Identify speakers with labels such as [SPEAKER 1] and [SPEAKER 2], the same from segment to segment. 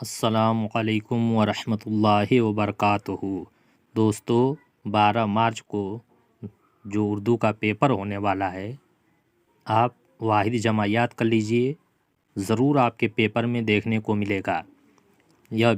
[SPEAKER 1] السلام علیکم ورحمۃ اللہ وبرکاتہ۔ دوستو، 12 مارچ کو جو اردو کا پیپر ہونے والا ہے، آپ واحد جمع یاد کر لیجئے، ضرور آپ کے پیپر میں دیکھنے کو ملے گا۔ یہ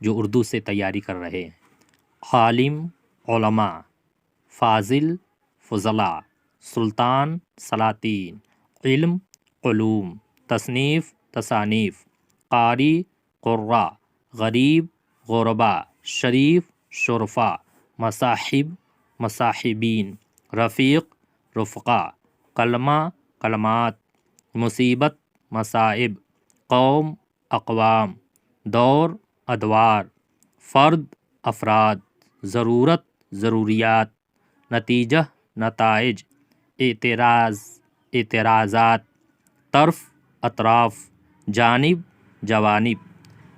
[SPEAKER 1] جو اردو سے تیاری کر رہے ہیں۔ عالم، علماء، فاضل، فضلاء، سلطان، سلاطین، علم، علوم، تصنیف، تصانیف، قاری، قراء، غریب، غرباء، شریف، شرفاء، مصاحب، مصاحبین، رفیق، رفقا، کلمہ، کلمات، مصیبت، مصائب، قوم، اقوام، دور، ادوار، فرد، افراد، ضرورت، ضروریات، نتیجہ، نتائج، اعتراض، اعتراضات، طرف، اطراف، جانب، جوانب،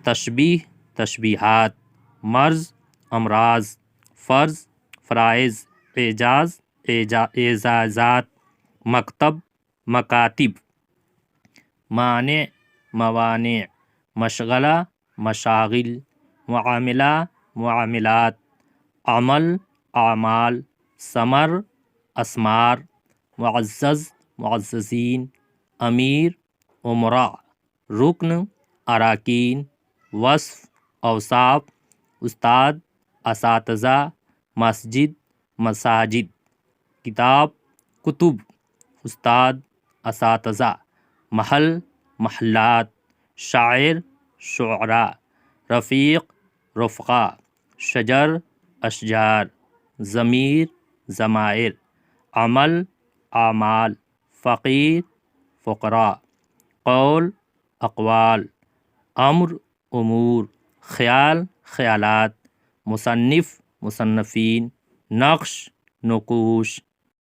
[SPEAKER 1] تشبیہ، تشبیہات، مرض، امراض، فرض، فرائض، اعجاز، اعزازات، مکتب، مکاتب، مانع، موانع، مشغلہ، مشاغل، معاملہ، معاملات، عمل، اعمال، ثمر، اثمار، معزز، معززین، امیر، امراء، رکن، اراکین، وصف، اوصاف، استاد، اساتذہ، مسجد، مساجد، کتاب، کتب، استاد، اساتذہ، محل، محلات، شاعر، شعراء، رفیق، رفقا، شجر، اشجار، ضمیر، ضمائر، عمل، اعمال، فقیر، فقراء، قول، اقوال، امر، امور، خیال، خیالات، مصنف، مصنفین، نقش، نقوش،